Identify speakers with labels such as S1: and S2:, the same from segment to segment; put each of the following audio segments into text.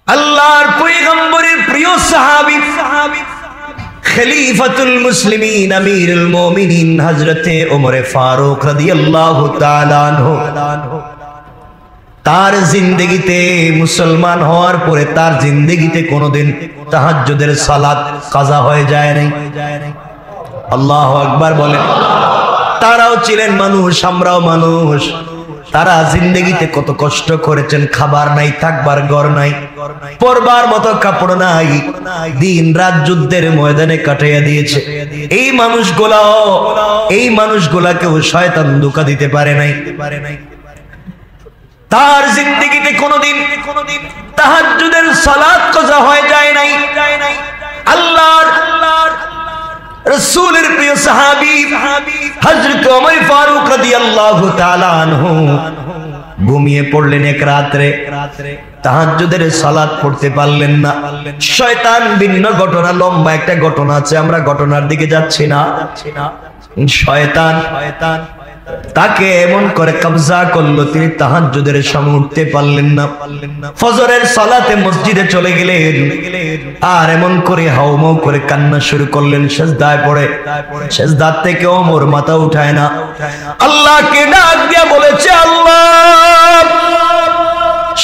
S1: আল্লাহর পয়গম্বরের প্রিয় সাহাবী খলিফাতুল মুসলিমিন আমিরুল মুমিনিন হযরতে ওমর ফারুক রাদিয়াল্লাহু তাআলা আনহু, তার জিন্দেগিতে মুসলমান হওয়ার পরে তার জিন্দেগিতে কোনোদিন তাহাজ্জুদের সালাত কাজা হয়ে যায় নাই। আল্লাহু আকবার বলেন। তারাও ছিলেন মানুষ, আমরাও মানুষ। তারা জিন্দেগিতে কত কষ্ট করেছেন, খাবার নাই, থাকবার ঘর নাই, পরবার মতো কাপড় নাই, দিন রাত যুদ্ধের ময়দানে কাটাইয়া দিয়েছে। এই মানুষগুলাকেও শয়তান ধোঁকা দিতে পারে নাই। তার জিন্দেগিতে কোনোদিন তাহাজ্জুদের সালাত কাজা হয়ে যায় নাই। আল্লাহর রাসূলের প্রিয় সাহাবী হযরত ওমর ফারুক রাদিয়াল্লাহু তাআলা আনহু ঘুমিয়ে পড়লেন এক রাত্রে, তাহাজ্জুদের সালাত পড়তে পারলেন না। শয়তান ভিন্ন ঘটনা, লম্বা একটা ঘটনা আছে, আমরা ঘটনার দিকে যাচ্ছি না। শয়তান তাকে এমন করে কবজা করলো, তিনি তাহাজ্জুদের সময় উঠতে পারলেন না। ফজরের সালাতে মসজিদে চলে গেলেন, আর এমন করে হাউমাউ করে কান্না শুরু করলেন। সিজদায় পড়ে, সিজদা থেকে ওমর মাথা উঠায় না, আল্লাহকে ডাক দিয়া বলেছে, আল্লাহ,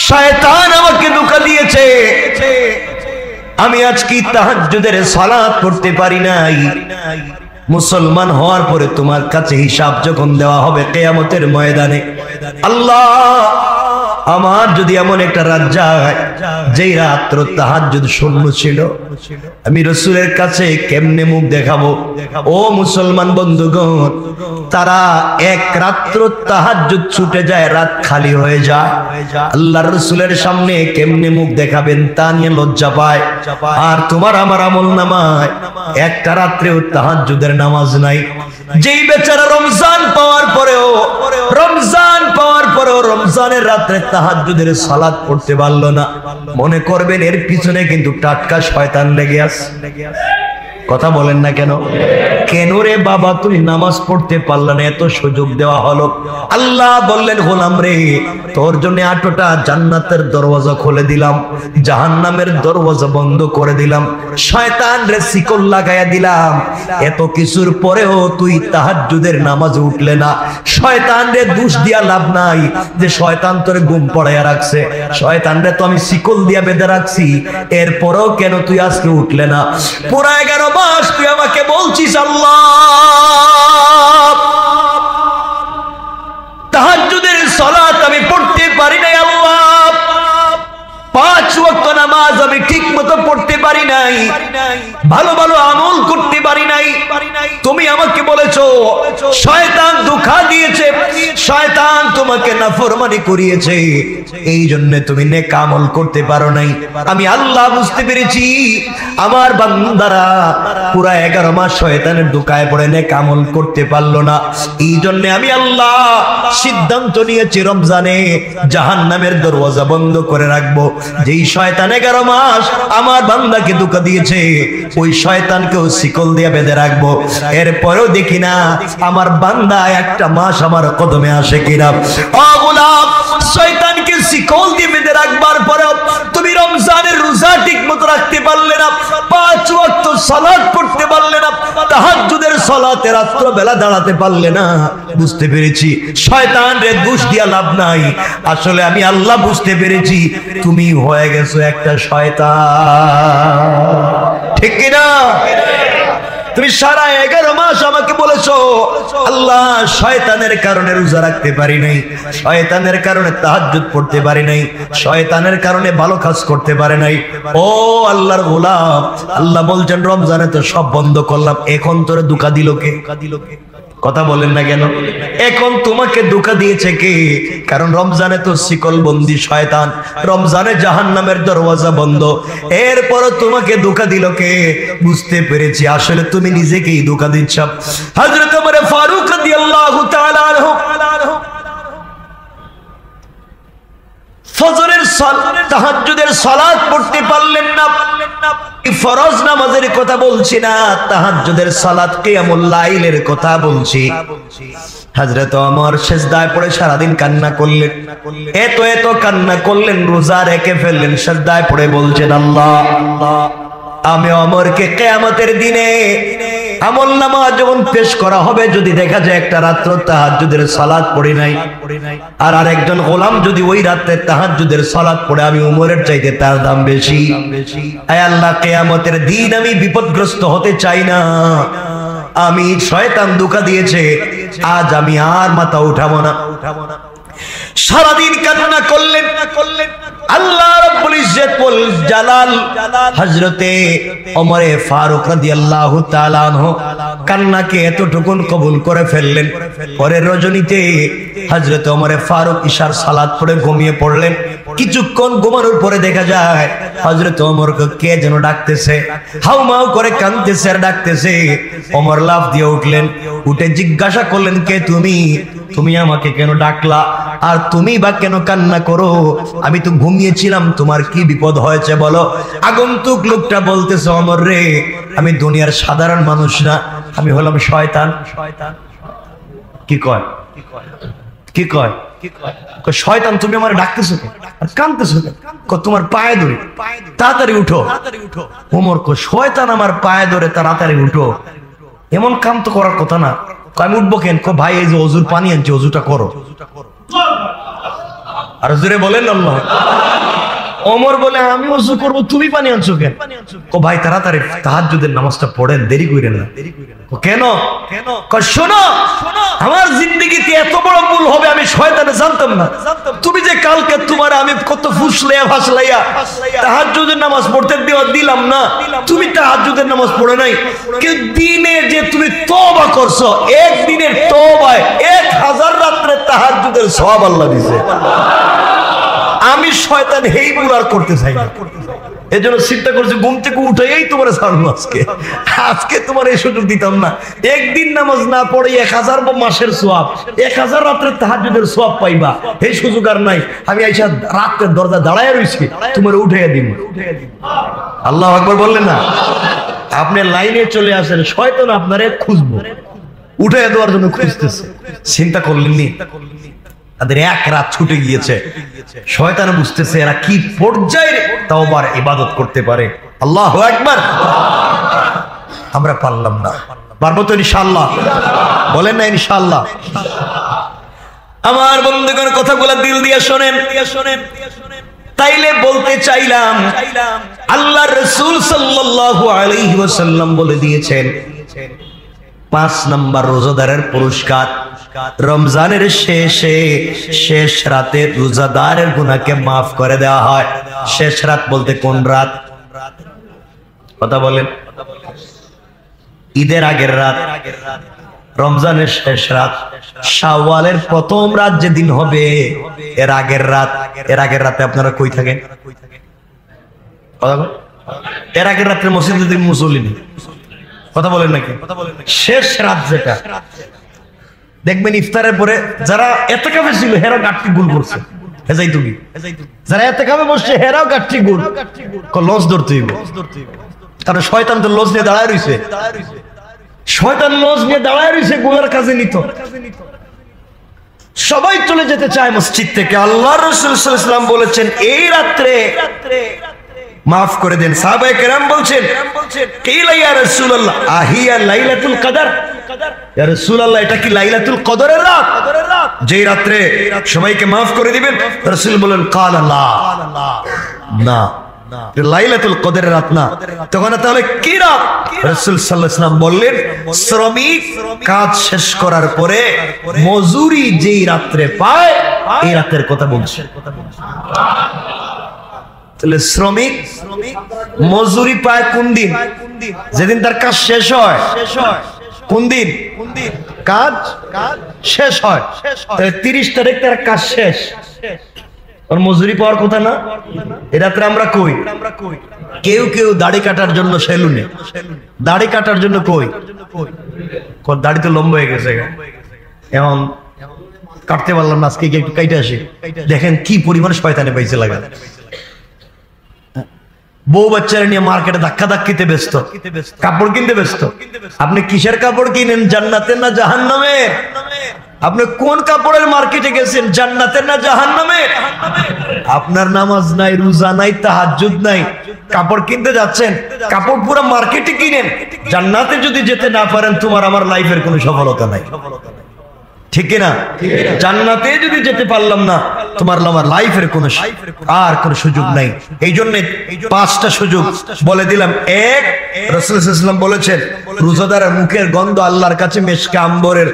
S1: শয়তান আমাকে ধোঁকা দিয়েছে, আমি আজকে তাহাজ্জুদের সালাত পড়তে পারি নাই। মুসলমান হওয়ার পরে তোমার কাছে হিসাব যখন দেওয়া হবে কিয়ামতের ময়দানে, আল্লাহ, আমার যদি এমন একটা রাত যায় যেই রাত্র তাহাজ্জুদ শূন্য ছিল, আমি রাসূলের কাছে কেমনে মুখ দেখাবো? ও মুসলমান বন্ধুগণ, তারা এক রাত্র তাহাজ্জুদ ছুটে যায়, রাত খালি হয়ে যায়, আল্লাহর রাসূলের সামনে কেমনে মুখ দেখাবেন তা নিয়ে লজ্জা পায়। আর তোমার আমার আমলনামায় একটা রাত্রেও তাহাজ্জুদের নামাজ নাই। যেই বেচারা রমজান পাওয়ার পরেও রমজানের রাত্রে তাহাজ্জুদের সালাত পড়তে পারলো না, মনে করবেন এর পিছনে কিন্তু টাটকা শয়তান লেগে আছে। কথা বলেন না কেন? কেন রে বাবা তুমি নামাজ পড়তে পারলে না? এত সুযোগ দেওয়া হলো। আল্লাহ বললেন, গোলাম রে, তোর জন্য 8টা জান্নাতের দরওয়াজা খুলে দিলাম, জাহান্নামের দরওয়াজা বন্ধ করে দিলাম, শয়তান রে শিকল লাগাইয়া দিলাম। এত কিছুর পরেও তুই তাহাজ্জুদের নামাজে উঠলে না। শয়তান রে দোষ দিয়া লাভ নাই যে শয়তান তোরে ঘুম পড়াইয়া রাখছে, শয়তান রে তো আমি শিকল দিয়া বেঁধে রাখছি, এরপরেও কেন তুই আজকে উঠলে না? পুরা 11 মাস তুই আমাকে বলছিস, আল্লাহ, তাহাজ্জুদের সালাত আমি পড়তে পারি নাই, আল্লাহ, 5 ওয়াক্ত নামাজ আমি ঠিক মতো পড়তে পারি নাই, ভালো ভালো আমল করতে পারি নাই। তুমি আমাকে বলেছো শয়তান ধোঁকা দিয়েছে, শয়তান তোমাকে নাফরমানি করিয়েছে, এই জন্য তুমি নেক আমল করতে পারো নাই। আমি আল্লাহ বুঝতে পেরেছি আমার বান্দারা পুরা 11 মাস শয়তানের ধোঁকায় পড়ে নেক আমল করতে পারলো না। এই জন্য আমি আল্লাহ সিদ্ধান্ত নিয়েছি রমজানে জাহান্নামের দরওয়াজা বন্ধ করে রাখবো। যেই শয়তান 11 মাস আমার বান্দাকে ধোঁকা দিয়েছে, ওই শয়তানকেও শিকল দিয়ে বেঁধে রাখবো। এরপরেও দেখি না আমার বান্দা একটা মাস আমার কদমে আসে কিনা। ও গোলাম, শয়তানকে শিকল দিয়ে বেঁধে রাখবার পরেও তুমি রমজানের রোজা ঠিক মতো রাখতে পারলে না, 5 ওয়াক্ত সালাত পড়তে পারলে না, তাহাজ্জুদের সালাতে রাত্র বেলা দাঁড়াতে পারলে না। বুঝতে পেরেছি শয়তান রে দোষ দিয়া লাভ নাই। আসলে আমি আল্লাহ বুঝতে পেরেছি তুমি হয়ে গেছো একটা শয়তান, ঠিক কিনা? তুমি সারা 11 মাস আমাকে বলেছো, আল্লাহ, শয়তানের কারণে রোজা রাখতে পারি নাই, শয়তানের কারণে তাহাজ্জুদ পড়তে পারি নাই, শয়তানের কারণে ভালো কাজ করতে পারে নাই। ও আল্লাহর গোলাম, আল্লাহ বলছেন রমজানে তো সব বন্ধ করলাম, এখন তোরে ধোঁকা দিল কে? কথা বলেন না কেন? এখন তোমাকে ধোঁকা দিয়েছে কে? কারণ রমজানে তো শিকল বন্দি শয়তান, রমজানে জাহান্নামের দরওয়াজা বন্ধ, এরপর তোমাকে ধোঁকা দিল কে? বুঝতে পেরেছি আসলে তুমি নিজেকেই ধোঁকা দিচ্ছ। হযরত ওমর ফারুক রাদিয়াল্লাহু তাআলা আনহু ফজরের তাহাজ্জুদের সালাত পড়তে পারলেন না। ফরজ নামাজের কথা বলছি না, তাহাজ্জুদের সালাত কিয়ামুল লাইলের কথা বলছি। হযরত ওমর সিজদায় পড়ে সারাদিন কান্না করলেন, এত এত কান্না করলেন, রোজা রেখে ফেললেন, সিজদায় পড়ে বলছেন, আল্লাহ আমি ওমরকে কিয়ামতের দিনে আমলনামা যখন পেশ করা হবে, যদি দেখা যায় একটা রাত্র তাহাজ্জুদের সালাত পড়ি নাই, আর আরেকজন গোলাম যদি ওই রাতে তাহাজ্জুদের সালাত পড়ে, আমি উমরের চাইতে তার দাম বেশি। আয় আল্লাহ, কিয়ামতের দিন আমি বিপদগ্রস্ত হতে চাই না। আমি শয়তান ধোঁকা দিয়েছে, আজ আমি আর মাথা উঠাবো না। সারাদিন কান্না করলেন। আল্লাহ রাব্বুল ইজ্জত ওয়াল জালাল হযরতে ওমর ফারুক রাদিয়াল্লাহু তাআলা আনহু কান্নাকে এতটুকুন কবুল করে ফেললেন। পরের রজনীতে হযরতে ওমর ফারুক ইশার সালাত পড়ে ঘুমিয়ে পড়লেন। কিছুক্ষণ ঘুমানোর পরে দেখা যায় হযরতে ওমরকে কে যেন ডাকতেছে, হাউমাউ করে কাঁদতেছে আর ডাকতেছে। ওমর লাফ দিয়ে উঠলেন, উঠে জিজ্ঞাসা করলেন, কে তুমি? তুমি আমাকে কেন ডাকলা? আর তুমি বা কেন কান্না করো? আমি তো ঘুমিয়েছিলাম, তোমার কি বিপদ হয়েছে বলো? আগন্তুক লোকটা বলতেছে, ওমর রে, আমি দুনিয়ার সাধারণ মানুষ না, আমি হলাম শয়তান। কি কয়? কি কয়? শয়তান, তুমি আমার ডাকতেছো আর কাঁদতেছো, তোমার পায়ে ধরে তাড়াতাড়ি উঠো। ওমর কো, শয়তান আমার পায়ে ধরে তাড়াতাড়ি উঠো, এমন কাম তো করার কথা না। আমি উঠবো কেন? ভাই এই যে ওযুর পানি আনছি, ওযুটা করো। আর জোরে বলেন আল্লাহ। ওমর বলে, আমি ওযু করব, তুমি পানি আনছো কেন? ভাই তাড়াতাড়ি তাহাজ্জুদের নামাজটা পড়েন, দেরি কইরেন না। কেন? শোনো, আমার জিন্দেগিতে এত বড় ভুল হবে আমি শয়তানে জানতাম না। তুমি যে কালকে তোমার আমি কত ফুসলাইয়া ফাসলাইয়া তাহাজ্জুদের নামাজ পড়তে দিলাম না, তুমি তাহাজ্জুদের নামাজ পড়ে নাই। কিন্তু দিনে যে তুমি তওবা করছো, একদিনের তওবায় 1000 রাত্রে তাহাজ্জুদের সওয়াব আল্লাহ দিয়েছে। আমি শয়তান এই ভুল আর করতে চাই না। এজন্য চিন্তা করছি, ঘুম থেকে উঠেই তোমার ছাড়বো আজকে তোমার এই সুযোগ দিতাম না। একদিন নামাজ না পড়ে 1000 মাসের সওয়াব, 1000 রাত্রের তাহাজ্জুদের সওয়াব পাইবা, এই সুযোগ আর নাই। আমি আইসা রাতের দরজা দাঁড়ায় রইছি, তোমার উঠাইয়া দিব। আল্লাহু আকবার বললেন না? আপনি লাইনে চলে আসেন, শয়তান আপনারে খুঁজবো, উঠাইয়া দেওয়ার জন্য খুঁজতেছে। চিন্তা করলেন নি? তাদের এক রাত ছুটে গিয়েছে। শয়তান বুঝতেছে এরা কি পর্যায়ে তাওবার ইবাদত করতে পারে। আল্লাহু আকবার। আমরা পারলাম না, পারবো তো ইনশাআল্লাহ? বলেন না ইনশাআল্লাহ? আমার বন্ধুগণ, কথাগুলো দিল দিয়ে শোনেন। তাইলে বলতে চাইলাম, আল্লাহর রাসূল সাল্লাল্লাহু আলাইহি ওয়াসাল্লাম বলে দিয়েছেন, 5 নাম্বার রোজাদারের পুরস্কার, রমজানের শেষে শেষ রাতে রোজাদারের গুনাহকে মাফ করে দেওয়া হয়। শেষ রাত বলতে কোন রাত? কথা বলেন। ঈদের আগের রাত, রমজানের শেষ রাত, শাওয়ালের প্রথম রাত যেদিন হবে এর আগের রাত। এর আগের রাতে আপনারা কই থাকেন? এর আগের রাত্রে মসজিদে মুসল্লি নেই। কথা বলেন নাকি? শেষ রাত যেটা দেখবেন ইফতারের পরে যারা এতেকাফে ছিল হেরা গাঠটি গুল করছে, যারা এতেকাফে বসছে হেরাও গাঠটি গুল। লস ধরতে হইব, কারণ শয়তান তো লস নিয়ে দাঁড়ায় রইছে। শয়তান লস নিয়ে দাঁড়ায় রইছে, গুলার কাজে নিত। সবাই চলে যেতে চায় মসজিদ থেকে। আল্লাহর রাসূল সাল্লাল্লাহু আলাইহি ওয়াসাল্লাম বলেছেন, এই রাত্রে মাফ করে দেন। সাহাবায়ে কেরাম বলছেন, কিলা ইয়া রাসূলুল্লাহ আহিয়া লাইলাতুল কদর? ইয়া রাসূলুল্লাহ, এটা কি লাইলাতুল কদরের রাত, যেই রাত্রে সবাইকে মাফ করে দিবেন? রাসূল বলেন, কালা লা, না, লাইলাতুল কদরের রাত না। তখন তাহলে কি রাত? রাসূল সাল্লাল্লাহু আলাইহি ওয়াসাল্লাম বললেন, শ্রমিক কাজ শেষ করার পরে মজুরি যেই রাত্রে পায়, এই রাতের কথা বলছে। তাহলে শ্রমিক মজুরি পায় কোন দিন? যেদিন তার কাজ শেষ হয়। কোন দিন কাজ শেষ হয়? 30 তারিখ তার কাজ শেষ, ওর মজুরি পাওয়ার কথা না। এ রাত্রে আমরা কই? কেউ কেউ দাড়ি কাটার জন্য সেলুনে, দাড়ি কাটার জন্য কই? দাড়ি তো লম্বা হয়ে গেছে, এখন কাটতে পারলাম না, আজকে একটু কাইটে আসি। দেখেন কি পরিমাণ শয়তানে পাইছে লাগা। বউ বাচ্চারা নিয়ে মার্কেটে ধাক্কা ধাক্কিতে ব্যস্ত, কাপড় কিনতে ব্যস্ত। আপনি কিসের কাপড় কিনেন, জান্নাতের না জাহান্নামের? আপনি কোন কাপড়ের মার্কেটে গেছেন, জান্নাতের না জাহান্নামের? আপনার নামাজ নাই, রোজা নাই, তাহাজ্জুদ নাই, কাপড় কিনতে যাচ্ছেন, কাপড় পুরো মার্কেটে কিনেন। জান্নাতে যদি যেতে না পারেন, তোমার আমার লাইফের কোনো সফলতা নাই, ঠিক না? জান্নাতে যদি যেতে পারলাম না, তোমার আমার লাইফের কোনো আর কোনো সুযোগ নাই। এই জন্য 5টা সুযোগ বলে দিলাম। এক, রাসূল সাল্লাল্লাহু আলাইহি ওয়াসাল্লাম বলেছেন, রোজাদারের মুখের গন্ধ আল্লাহর কাছে মেশকে আম্বরের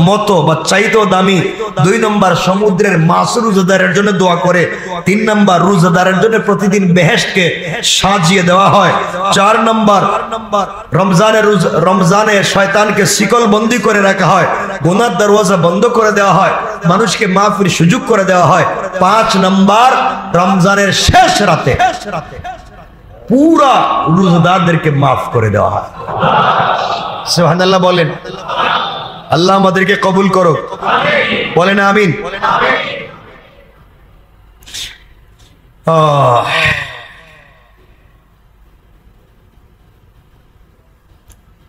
S1: মতো বা চাইতেও দামি। 2 নম্বর, সমুদ্রের মাছ রোজাদারের জন্য দোয়া করে। 3 নম্বর, রোজাদারের জন্য প্রতিদিন বেহেশতকে সাজিয়ে দেওয়া হয়। 4 নম্বর, রমজানে শয়তানকে শিকল বন্দী করে রাখা হয়, গুনার দরওয়াজা বন্ধ করে দেওয়া হয়, মানুষকে মাফির সুযোগ করে দেওয়া হয়। 5 নম্বর, রমজানের শেষ রাতে পুরা রোজাদারদেরকে মাফ করে দেওয়া হয়। সুবহানাল্লাহ বলেন। আল্লাহ আমাদেরকে কবুল করো, বলেন আমিন।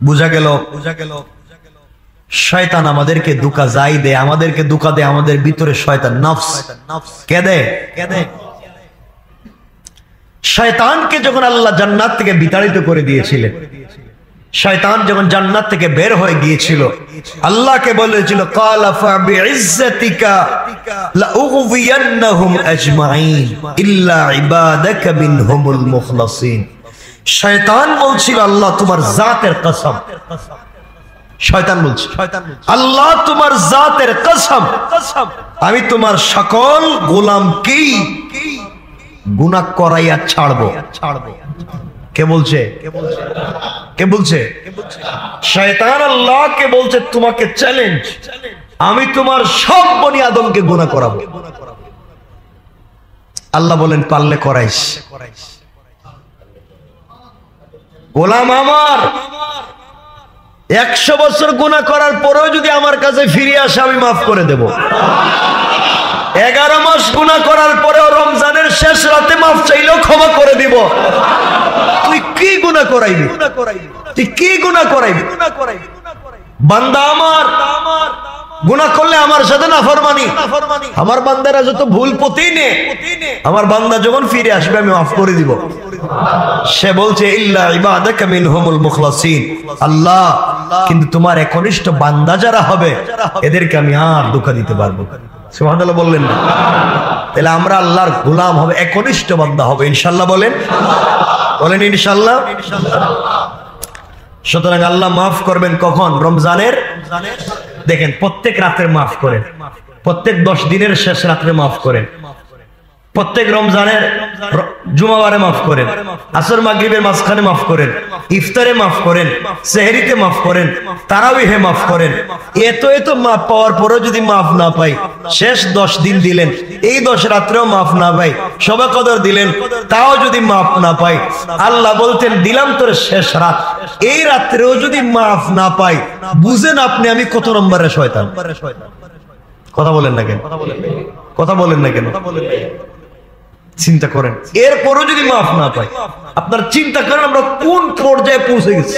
S1: বুঝা গেল শয়তান আমাদেরকে ধোঁকা যাই দেয়, আমাদেরকে ধোঁকা দেয় আমাদের ভিতরে শয়তান নফস। কে দেয়? শয়তানকে যখন আল্লাহ জান্নাত থেকে বিতাড়িত করে দিয়েছিলেন, শয়তান যখন জান্নাত থেকে বের হয়ে গিয়েছিল, আল্লাহকে বলেছিল, ক্বালা ফাবিইজ্জাতিকা লাউগবিয়ান্নাহুম আজমাইন ইল্লা ইবাদাকা মিনহুমুল মুখলাসিন। শয়তান বলছিল, আল্লাহ তোমার জাতের কসম, শয়তান বলছে, আল্লাহ তোমার জাতের কসম, আমি তোমার সকল গোলামকেই গুনাহ করাইয়া ছাড়বো। কে বলছে? কে বলছে? শয়তান আল্লাহকে বলছে, তোমাকে চ্যালেঞ্জ, আমি তোমার সব বনি আদমকে গুনাহ করাবো। আল্লাহ বলেন, পারলে করাইস। গোলাম আমার 100 বছর গুনাহ করার পরেও যদি আমার কাছে ফিরে আসে, আমি মাফ করে দেব। 11 মাস গুনাহ করার পরেও রমজানের শেষ রাতে মাফ চাইলেও ক্ষমা করে দিব। তুই কি গুনাহ করাইবি? তুই কি গুনাহ করাইবি? বান্দা আমার গুনাহ করলে আমার সাথে নাফরমানি, আমার বান্দারা যত ভুল প্রতিনে, আমার বান্দা যখন ফিরে আসবে আমি মাফ করে দিব। সে বলছে, ইল্লা ইবাদাকা মিনহুমুল মুখলাসিন, আল্লাহ কিন্তু তোমার একনিষ্ঠ বান্দা যারা হবে, এদেরকে আমি আর ধোঁকা দিতে পারবো। সুবহানাল্লাহ বললেন না? তাহলে আমরা আল্লাহর গোলাম হবে, একনিষ্ঠ বান্দা হবে ইনশাআল্লাহ। বলেন ইনশাআল্লাহ। সুতরাং আল্লাহ মাফ করবেন কখন? রমজানের, দেখেন প্রত্যেক রাতের মাফ করেন, প্রত্যেক 10 দিনের শেষ রাত্রে মাফ করেন, প্রত্যেক রমজানের জুমাবারে মাফ করেন, আসর মাগরিবের মাঝখানে মাফ করেন, ইফতারে মাফ করেন, সেহরিতে মাফ করেন, তারাবিহে মাফ করেন। এত মাফ পাওয়ার পরেও যদি মাফ না পাই, শেষ 10 দিন দিলেন, এই 10 রাত্রেও মাফ না পাই, শবে কদর দিলেন, তাও যদি মাফ না পাই, আল্লাহ বলতেন, দিলাম তোর শেষ রাত, এই রাত্রেও যদি মাফ না পাই, বুঝেন আপনি আমি কত নম্বরের শয়তান। কথা বলেন না কেন? কথা বলেন না কেন? চিন্তা করেন, এরপরও যদি মাফ না পাই, আপনার চিন্তা করেন আমরা কোন পর্যায়ে পৌঁছে গেছি।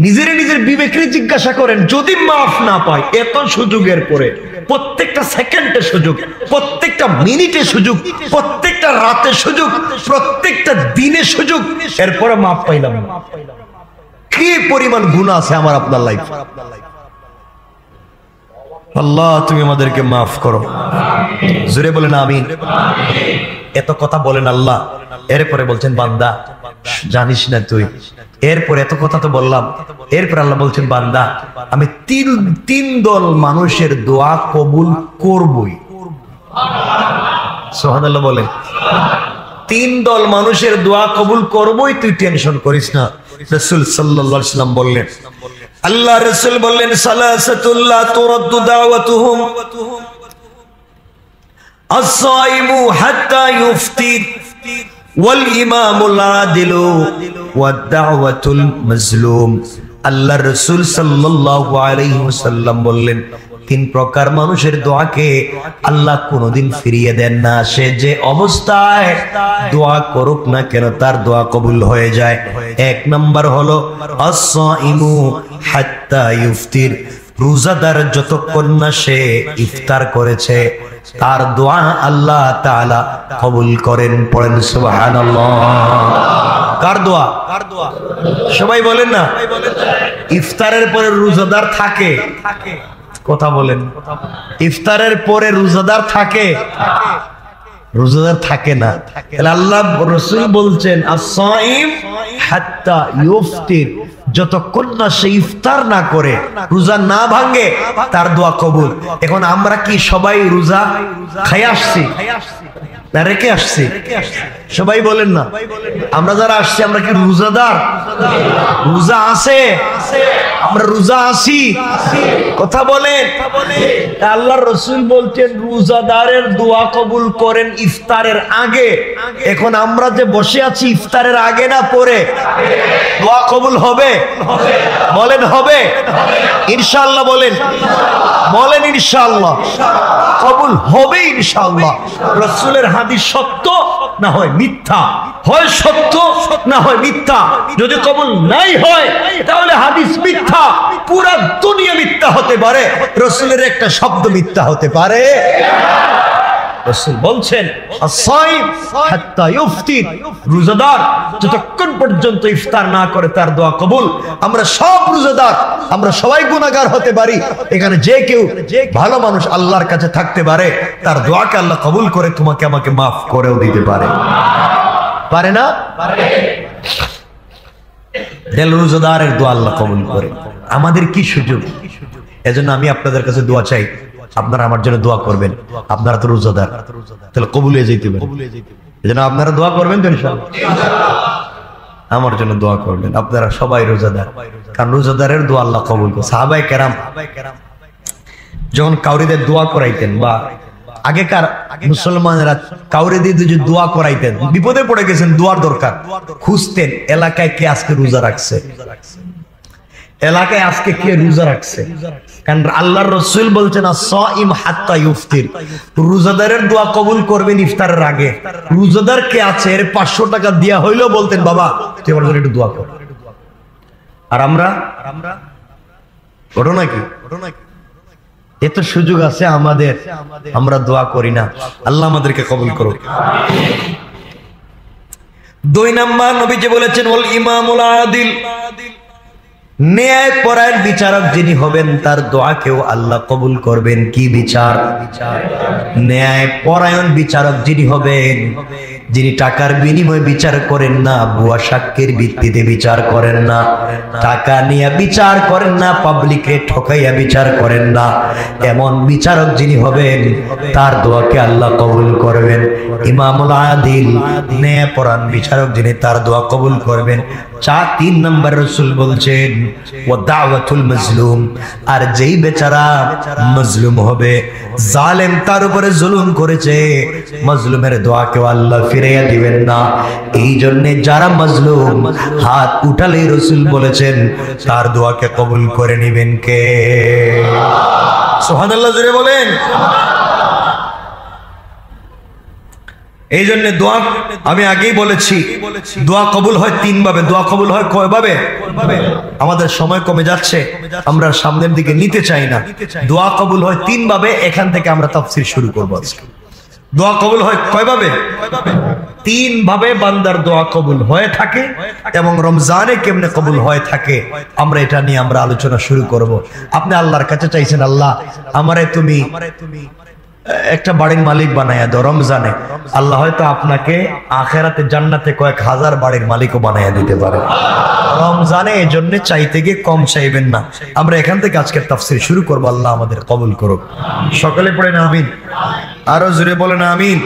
S1: নিজের বিবেকে জিজ্ঞাসা করেন, যদি মাফ না পাই, এত সুযোগের পরে, প্রত্যেকটা সেকেন্ডের সুযোগ, প্রত্যেকটা মিনিটের সুযোগ, প্রত্যেকটা রাতের সুযোগ, প্রত্যেকটা দিনের সুযোগ, এরপরে মাফ পাইলাম না, কি পরিমাণ গুনাহ আছে আমার আপনার লাইফ। আল্লাহ তুমি আমাদেরকে মাফ করো, জোরে বলেন আমিন। এত কথা বলেন আল্লাহ, এরপরে বলছেন, বান্দা জানিস না তুই, এরপর এত কথা তো বললাম, এরপর আল্লাহ বলছেন, বান্দা আমি তিন দল মানুষের দোয়া কবুল করবই। সুবহানাল্লাহ বলেন। 3 দল মানুষের দোয়া কবুল করবই, তুই টেনশন করিস না। রাসূল সাল্লাল্লাহু আলাইহি ওয়াসাল্লাম বললেন, আল্লাহ রাসূল বললেন, সালাসাতুল্লাহ তুরাদ্দু দাওয়াতুহুম, আস-সাইমু হাত্তা ইফতির, ওয়াল ইমামুল আদিলু, ওয়াদ দাওয়াতুল মাজলুম। আল্লাহ রাসূল সাল্লাল্লাহু আলাইহি ওয়াসাল্লাম বললেন, তিন প্রকার মানুষের দোয়াকে আল্লাহ কোনোদিন ফিরিয়ে দেন না। সে যে অবস্থায় দোয়া করুক না কেন তার দোয়া কবুল হয়ে যায়। এক নাম্বার হলো আস-সাইমু হাত্তা ইফতির, রোজাদার যতক্ষণ না সে ইফতার করেছে তার দোয়া আল্লাহ তাআলা কবুল করেন। পড়েন সুবহানাল্লাহ। কার দোয়া? সবাই বলেন না। ইফতারের পরে রোজাদার থাকে, কথা বলেন। ইফতারের পরে রোজাদার থাকে, রোজাদার থাকে না। আল্লাহ রাসূল বলছেন আস-সাইম হাত্তা ইফতির, যতক্ষণ না সে ইফতার না করে, রোজা না ভাঙে, তার দোয়া কবুল। এখন আমরা কি সবাই রোজা খাই আসছি না রেখে আসছি? সবাই বলেন না। আমরা যারা আসছি আমরা কি রোজাদার? রোজা আছে, আমরা রোজা আছি, কথা বলেন। আল্লাহর রাসূল বলছেন রোজাদারের দোয়া কবুল করেন ইফতারের আগে। এখন আমরা যে বসে আছি ইফতারের আগে না পরে, দোয়া কবুল হবে? বলেন হবে ইনশাআল্লাহ। বলেন বলেন ইনশাআল্লাহ কবুল হবে ইনশাআল্লাহ। রাসূলের হাদিস সত্য না হয় মিথ্যা, হয় সত্য না হয় মিথ্যা। যদি কবুল নাই হয় তাহলে হাদিস মিথ্যা, পুরা দুনিয়া মিথ্যা হতে পারে, রাসূলের একটা শব্দ মিথ্যা হতে পারে। রাসূল বলছেন আস-সাইম হাত্তা ইফতির, রোজাদার যতক্ষণ পর্যন্ত ইফতার না করে তার দোয়া কবুল। আমরা সব রোজাদার, আমরা সবাই গুনাহগার হতে পারি। এখানে যে কেউ ভালো মানুষ আল্লাহর কাছে থাকতে পারে, তার দোয়াকে আল্লাহ কবুল করে তোমাকে আমাকে মাফ করেও দিতে পারে। পারে না? দিল রোজাদারের দোয়া আল্লাহ কবুল করে। আমাদের কি সুযোগ! এজন্য আমি আপনাদের কাছে দোয়া চাই, আপনারা আমার জন্য দোয়া করবেন। আপনারা তো রোজাদার, তাহলে কবুল হয়ে যেতে পারে। এজন্য আপনারা দোয়া করবেন তো ইনশাআল্লাহ। আমার জন্য দোয়া করবেন। আপনারা সবাই রোজাদার, কারণ রোজাদারের দোয়া আল্লাহ কবুল করে। সাহাবায়ে কেরাম যখন কাউরিদের দোয়া করাইতেন, বা আগেকার মুসলমানেরা কাউরে দিয়ে যদি দোয়া করাইতেন, বিপদে পড়ে গেছেন, দোয়ার দরকার, খুঁজতেন এলাকায় কে আজকে রোজা রাখছে, এলাকায় আজকে কে রোজা রাখছে। কারণ আল্লাহর রাসূল বলছেন আস-সাইম হাত্তা ইফতির, রোজাদারের দোয়া কবুল করবেন ইফতারের আগে। রোজাদার কে আছে এর 500 টাকা দেয়া হইলেও বলতেন বাবা তুই আমার জন্য একটু দোয়া কর। আর আমরা ওঠো নাকি? এত সুযোগ আছে আমাদের, আমরা দোয়া করি না। আল্লাহ আমাদেরকে কবুল করুক। 2 নাম্বার নবীজি বলেছেন ওয়াল ইমামুল আদিল, ন্যায় পরায়ণ বিচারক যিনি হবেন তার দোয়াকেও আল্লাহ কবুল করবেন। কি বিচার? ন্যায় পরায়ণ বিচারক যিনি হবেন, যিনি টাকার বিনিময়ে বিচার করেন না, ভুয়া সাক্ষীর ভিত্তিতে বিচার করেন না, টাকা নিয়ে বিচার করেন না, পাবলিকে ঠকাইয়া বিচার করেন না, এমন বিচারক যিনি হবেন তার দোয়াকে আল্লাহ কবুল করবেন। ইমামুল আদিল, ন্যায় পরায়ণ বিচারক যিনি, তার দোয়া কবুল করবেন। 3 নম্বর রাসূল বলছেন ওয়া দাওয়াতুল মাজলুম, আর যেই বেচারা মাজলুম হবে, জালেম তার উপরে জুলুম করেছে, মাজলুমের দোয়াকেও আল্লাহ ফিরিয়ে দিবেন না। এই জন্য যারা মাজলুম হাত উঠালেই রাসূল বলেছেন তার দোয়াকে কবুল করে নেবেন কে? সুবহানাল্লাহ জোরে বলেন। এই জন্য দোয়া, আমি আগেই বলেছি, দোয়া কবুল হয় 3 ভাবে। দোয়া কবুল হয় কয় ভাবে? আমাদের সময় কমে যাচ্ছে, আমরা সামনের দিকে নিতে চাই না। দোয়া কবুল হয় 3 ভাবে। এখান থেকে আমরা তাফসীর শুরু করব আজকে। দোয়া কবুল হয় কয় ভাবে? 3 ভাবে বান্দার দোয়া কবুল হয়ে থাকে, এবং রমজানে কেমনে কবুল হয়ে থাকে আমরা এটা নিয়ে আমরা আলোচনা শুরু করব। আপনি আল্লাহর কাছে চাইছেন আল্লাহ আমারে তুমি একটা বাড়ির মালিক বানায়া দাও রমজানে, আল্লাহ হয়তো আপনাকে আখেরাতে জান্নাতে কয়েক হাজার বাড়ির মালিকও বানায়া দিতে পারে রমজানে। এই জন্য চাইতে গিয়ে কম চাইবেন না। আমরা এখান থেকে আজকের তাফসীর শুরু করবো। আল্লাহ আমাদের কবুল করুক। সকলে পড়েন আমিন, আরো জোরে বলেন আমিন।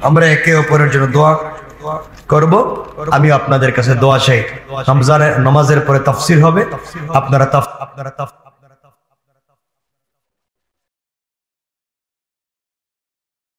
S1: আমরা একে অপরের জন্য দোয়া করব। আমি আপনাদের কাছে দোয়া চাই। রমজানের নামাজের পরে তাফসীর হবে, আপনারা